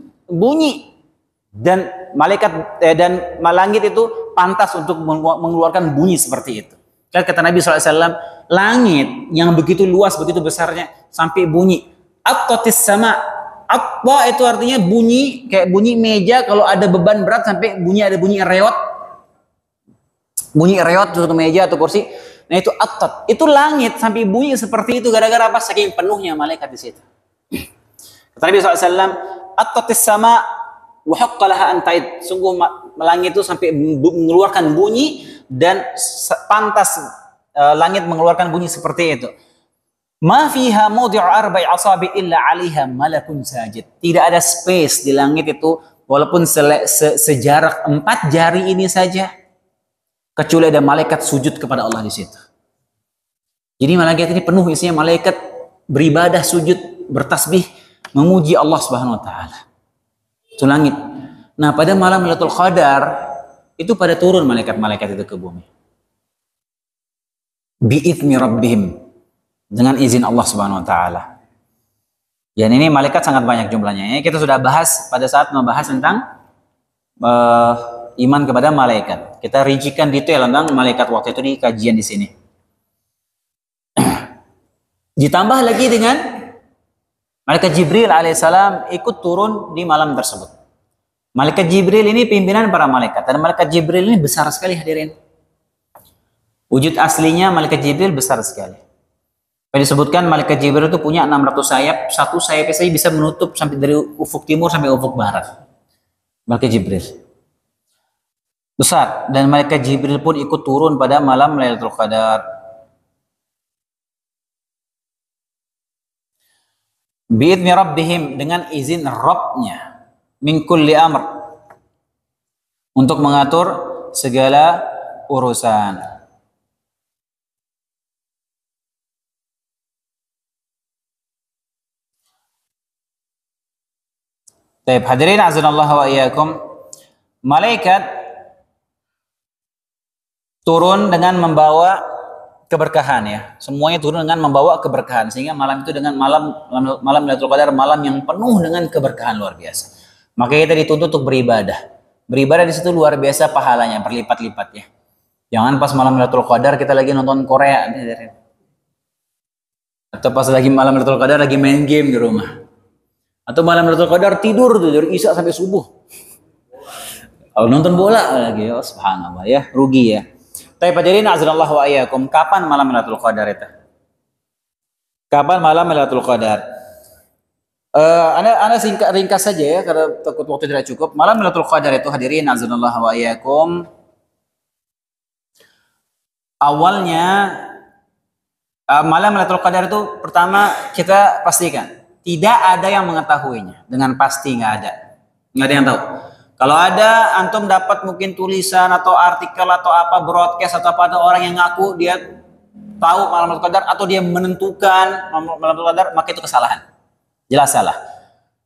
dan malaikat dan langit itu pantas untuk mengeluarkan bunyi seperti itu. Kata Nabi SAW, langit yang begitu luas, begitu besarnya, sampai bunyi. Attatis sama, atta itu artinya bunyi, kayak bunyi meja kalau ada beban berat sampai ada bunyi reot. Bunyi reot suatu meja atau kursi. Nah itu attat, itu langit sampai bunyi seperti itu gara-gara apa? Saking penuhnya malaikat di situ. Kata Nabi SAW, attatis sama wa haqqalaha an ta'id. Sungguh langit itu sampai mengeluarkan bunyi, dan pantas langit mengeluarkan bunyi seperti itu. Ma fiha mawdi'u arba'i asabi illa 'alaiha malakun sajid. Tidak ada space di langit itu walaupun sejarak 4 jari ini saja, kecuali ada malaikat sujud kepada Allah di situ. Jadi malaikat ini penuh isinya malaikat beribadah, sujud, bertasbih, memuji Allah Subhanahu wa taala. Itu langit. Nah, pada malam Lailatul Qadar itu pada turun malaikat-malaikat itu ke bumi. Bi'idzni rabbihim, dengan izin Allah Subhanahu wa taala. Dan ini malaikat sangat banyak jumlahnya. Kita sudah bahas pada saat membahas tentang iman kepada malaikat. Kita rincikan detail tentang malaikat waktu itu di kajian di sini. Ditambah lagi dengan malaikat Jibril alaihissalam ikut turun di malam tersebut. Malaikat Jibril ini pimpinan para malaikat, dan malaikat Jibril ini besar sekali hadirin. Wujud aslinya malaikat Jibril besar sekali. Disebutkan malaikat Jibril itu punya 600 sayap, satu sayap saja bisa menutup sampai dari ufuk timur sampai ufuk barat. Malaikat Jibril besar, dan malaikat Jibril pun ikut turun pada malam Lailatul Qadar. Bi'idzni rabbihim, dengan izin Rabbnya, min kulli amr, untuk mengatur segala urusan. Baik, hadirin azanallahu wa iyyakum, malaikat turun dengan membawa keberkahan ya. Semuanya turun dengan membawa keberkahan, sehingga malam itu dengan malam Lailatul Qadar, malam yang penuh dengan keberkahan luar biasa. Maka kita dituntut untuk beribadah. Beribadah di situ luar biasa pahalanya, berlipat-lipat ya. Jangan pas malam Lailatul Qadar kita lagi nonton Korea, atau pas lagi malam Lailatul Qadar lagi main game di rumah, atau malam Lailatul Qadar tidur tuh dari isya sampai subuh. Kalau nonton bola lagi, ya subhanallah ya, rugi ya. Tapi hadirin azanallahu wa iyyakum, kapan malam Lailatul Qadar itu? Kapan malam Lailatul Qadar? Anda singkat ringkas saja ya karena takut waktu tidak cukup. Malam Lailatul Qadar itu hadirin azanallah wa iyyakum. Awalnya malam Lailatul Qadar itu pertama kita pastikan tidak ada yang mengetahuinya dengan pasti, nggak ada yang tahu. Kalau ada antum dapat mungkin tulisan atau artikel atau apa broadcast atau apa ada orang yang ngaku dia tahu malam Lailatul Qadar atau dia menentukan malam Lailatul Qadar, maka itu kesalahan. Jelas salah.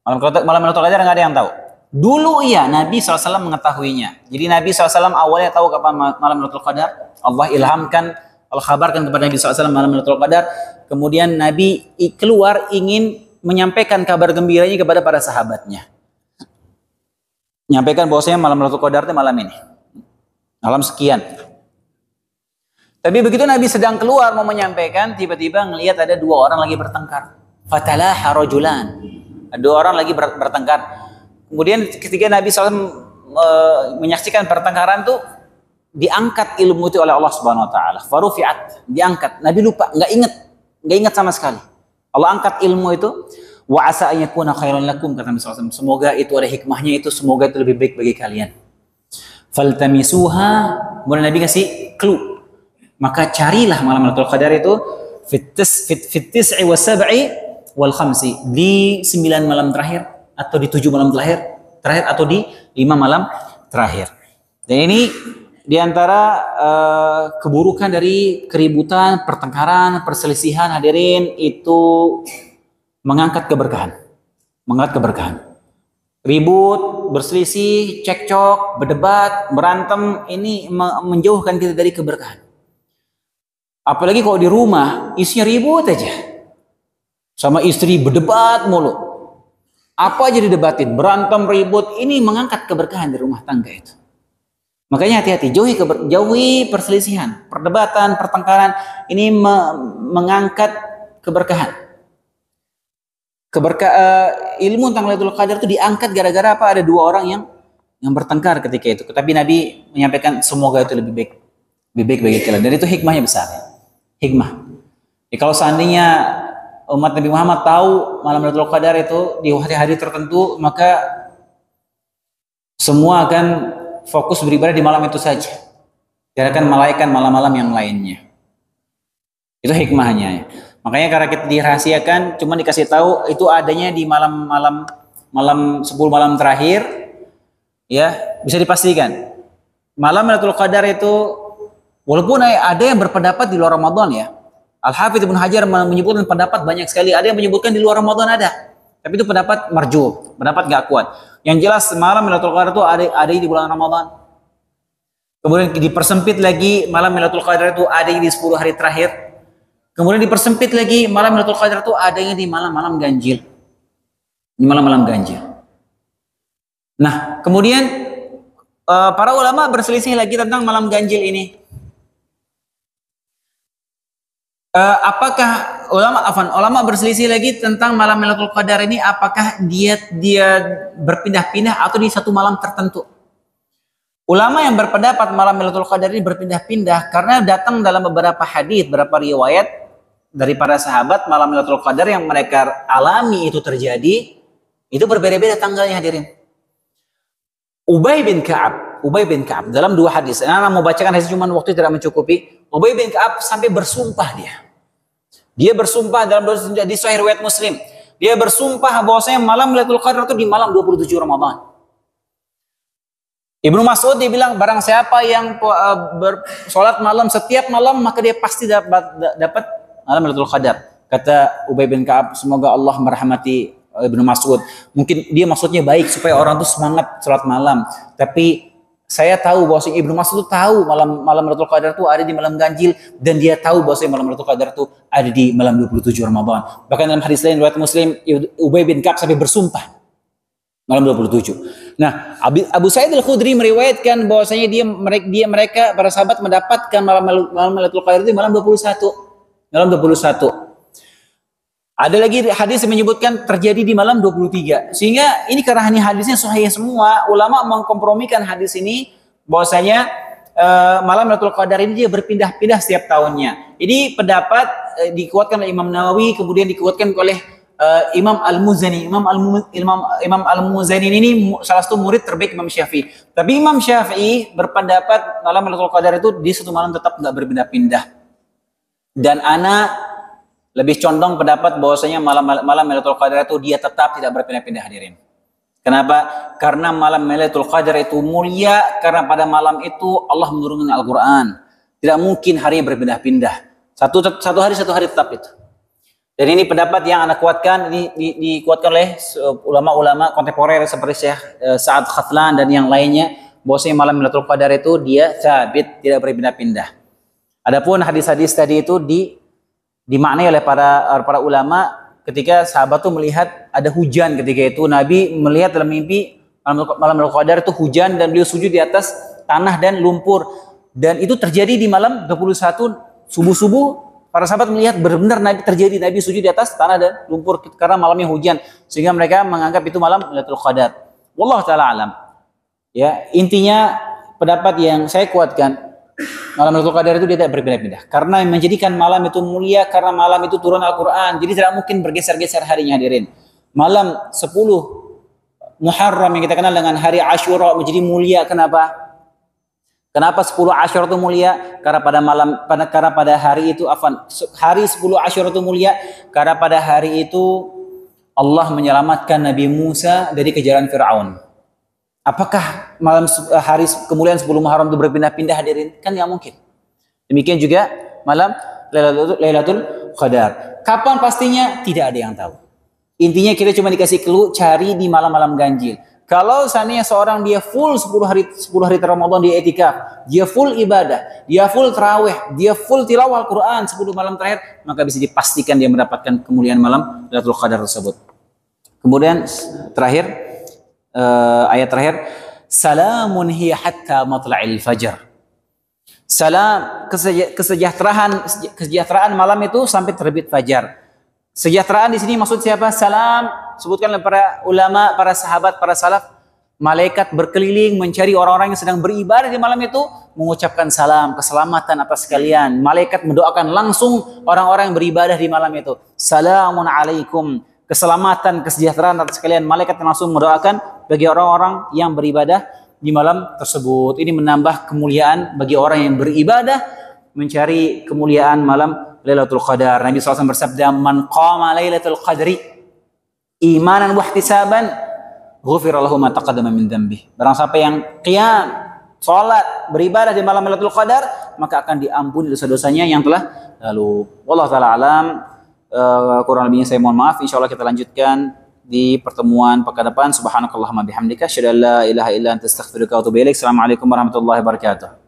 Malam Lailatul Qadar nggak ada yang tahu. Dulu iya Nabi SAW mengetahuinya. Jadi Nabi SAW awalnya tahu kapan malam Lailatul Qadar. Allah ilhamkan, Allah kabarkan kepada Nabi SAW malam Lailatul Qadar. Kemudian Nabi keluar ingin menyampaikan kabar gembiranya kepada para sahabatnya. Menyampaikan bahwasanya malam Lailatul Qadar itu malam ini. Malam sekian. Tapi begitu Nabi sedang keluar mau menyampaikan, tiba-tiba ngelihat ada dua orang lagi bertengkar. Fatalaha rajulan. Dua orang lagi bertengkar. Kemudian ketika Nabi SAW menyaksikan pertengkaran itu, diangkat ilmu itu oleh Allah Subhanahu Wa Taala. Farufiat, diangkat. Nabi lupa, nggak ingat sama sekali. Allah angkat ilmu itu. Wa asa an yakuna khairan lakum, kata Nabi SAW. Semoga itu ada hikmahnya, itu semoga itu lebih baik bagi kalian. Faltamisuha. Kemudian Nabi kasih clue. Maka carilah malam Lailatul Qadar itu fit tis'i wa sab'i wal khamsi, di 9 malam terakhir atau di 7 malam terakhir atau di 5 malam terakhir. Dan ini diantara keburukan dari keributan, pertengkaran, perselisihan hadirin itu mengangkat keberkahan. Ribut, berselisih, cekcok, berdebat, berantem, ini menjauhkan kita dari keberkahan. Apalagi kalau di rumah isinya ribut aja. Sama istri berdebat mulu. Apa aja didebatin, berantem, ribut, ini mengangkat keberkahan di rumah tangga itu. Makanya hati-hati, jauhi perselisihan, perdebatan, pertengkaran, ini mengangkat keberkahan. Ilmu tentang Lailatul Qadar itu diangkat gara-gara apa? Ada dua orang yang bertengkar ketika itu. Tapi Nabi menyampaikan semoga itu lebih baik bagi kalian. Dan itu hikmahnya besar. Hikmah. Jadi kalau seandainya umat Nabi Muhammad tahu malam Lailatul Qadar itu di hari-hari tertentu, maka semua akan fokus beribadah di malam itu saja. Tidak akan malaikat malam-malam yang lainnya. Itu hikmahnya. Makanya karena kita dirahasiakan, cuma dikasih tahu itu adanya di malam 10 malam terakhir, ya bisa dipastikan. Malam Lailatul Qadar itu walaupun ada yang berpendapat di luar Ramadan ya. Al-Hafidz Ibnu Hajar menyebutkan pendapat banyak sekali. Ada yang menyebutkan di luar Ramadan ada. Tapi itu pendapat marjuh, pendapat nggak kuat. Yang jelas malam Lailatul Qadar itu ada di bulan Ramadan. Kemudian dipersempit lagi malam Lailatul Qadar itu ada di 10 hari terakhir. Kemudian dipersempit lagi malam Lailatul Qadar itu adanya di malam-malam ganjil. Di malam-malam ganjil. Nah, kemudian para ulama berselisih lagi tentang malam ganjil ini. Apakah ulama berselisih lagi tentang malam Lailatul Qadar ini, apakah dia berpindah-pindah atau di satu malam tertentu? Ulama yang berpendapat malam Lailatul Qadar ini berpindah-pindah karena datang dalam beberapa hadis, beberapa riwayat dari para sahabat malam Lailatul Qadar yang mereka alami itu terjadi, itu berbeda-beda tanggalnya hadirin. Ubay bin Ka'ab dalam 2 hadis. Saya mau bacakan hadis cuma waktu tidak mencukupi. Ubay bin Ka'ab sampai bersumpah dia. Dia bersumpah dalam di Sahih riwayat Muslim. Dia bersumpah bahwasanya malam Lailatul Qadar itu di malam 27 Ramadan. Ibnu Mas'ud dia bilang barang siapa yang bersolat malam setiap malam maka dia pasti dapat malam Lailatul Qadar. Kata Ubay bin Ka'ab, semoga Allah merahmati Ibnu Mas'ud. Mungkin dia maksudnya baik supaya orang tuh semangat sholat malam. Tapi saya tahu bahwa Ibnu Mas'ud tahu malam Lailatul Qadar itu ada di malam ganjil, dan dia tahu bahwa malam Lailatul Qadar itu ada di malam 27 Ramadan. Bahkan dalam hadis lain riwayat Muslim, Ubay bin Ka'ab sampai bersumpah malam 27. Nah, Abu Sa'id Al-Khudri meriwayatkan bahwasanya mereka para sahabat mendapatkan malam Lailatul Qadar itu malam 21. Malam 21. Ada lagi hadis yang menyebutkan terjadi di malam 23. Sehingga ini karena ini hadisnya sahih semua, ulama mengkompromikan hadis ini bahwasanya malam Lailatul Qadar ini dia berpindah-pindah setiap tahunnya. Jadi pendapat dikuatkan oleh Imam Nawawi, kemudian dikuatkan oleh Imam Al-Muzani. Imam Al-Muzani ini salah satu murid terbaik Imam Syafi'i. Tapi Imam Syafi'i berpendapat malam Lailatul Qadar itu di satu malam tetap nggak berpindah-pindah. Dan ana lebih condong pendapat bahwasanya malam Lailatul Qadar itu dia tetap tidak berpindah-pindah, hadirin. Kenapa? Karena malam Lailatul Qadar itu mulia, karena pada malam itu Allah menurunkan Al-Quran. Tidak mungkin hari berpindah-pindah. Satu hari tetap itu. Dan ini pendapat yang anak kuatkan, ini dikuatkan oleh ulama-ulama kontemporer seperti Syekh Sa'ad Khatlan dan yang lainnya, bahwasanya malam Lailatul Qadar itu dia sabit, tidak berpindah-pindah. Adapun hadis-hadis tadi itu dimaknai oleh para ulama ketika sahabat itu melihat ada hujan ketika itu. Nabi melihat dalam mimpi malam Lailatul Qadar itu hujan dan beliau sujud di atas tanah dan lumpur. Dan itu terjadi di malam 21 subuh-subuh. Para sahabat melihat benar-benar Nabi sujud di atas tanah dan lumpur karena malamnya hujan, sehingga mereka menganggap itu malam Lailatul Qadar. Wallahu taala alam. Ya, intinya pendapat yang saya kuatkan, malam Lailatul Qadar itu tidak berpindah-pindah karena menjadikan malam itu mulia, karena malam itu turun Al-Qur'an. Jadi tidak mungkin bergeser-geser harinya, hadirin. Malam 10 Muharram yang kita kenal dengan hari Asyura menjadi mulia. Kenapa 10 Asyura itu mulia? Karena pada hari itu hari 10 Asyura itu mulia karena pada hari itu Allah menyelamatkan Nabi Musa dari kejaran Firaun. Apakah hari kemuliaan 10 Muharram itu berpindah-pindah, hadirin? Kan nggak mungkin. Demikian juga malam Lailatul Qadar. Kapan pastinya? Tidak ada yang tahu. Intinya kita cuma dikasih clue, cari di malam-malam ganjil. Kalau seandainya seorang dia full 10 hari Ramadan dia etikaf, dia full ibadah, dia full tarawih, dia full tilawah Al-Quran 10 malam terakhir, maka bisa dipastikan dia mendapatkan kemuliaan malam Lailatul Qadar tersebut. Kemudian terakhir, ayat terakhir, salamun hiya hatta matla'il fajar. Salam, kesejahteraan malam itu sampai terbit fajar. Sejahteraan di sini maksud siapa? Salam, sebutkan oleh para ulama, para sahabat, para salaf. Malaikat berkeliling mencari orang-orang yang sedang beribadah di malam itu, mengucapkan salam, keselamatan atas sekalian. Malaikat mendoakan langsung orang-orang yang beribadah di malam itu. Salamun alaikum, keselamatan, kesejahteraan atas sekalian. Malaikat langsung mendoakan bagi orang-orang yang beribadah di malam tersebut. Ini menambah kemuliaan bagi orang yang beribadah, mencari kemuliaan malam Lailatul Qadar. Nabi SAW bersabda, "Man qama Lailatul Qadri imanan wa ihtisaban, ghufira lahu ma taqaddama min dhanbi." Barang siapa yang qiyam, salat, beribadah di malam Lailatul Qadar, maka akan diampuni dosa-dosanya yang telah lalu. Wallahu taala alam. Kurang lebihnya saya mohon maaf. Insyaallah kita lanjutkan di pertemuan pekan depan. Subhanakallahumma bihamdika asyhadu an la ilaha illa anta astaghfiruka wa atubu ilaik. Assalamualaikum warahmatullahi wabarakatuh.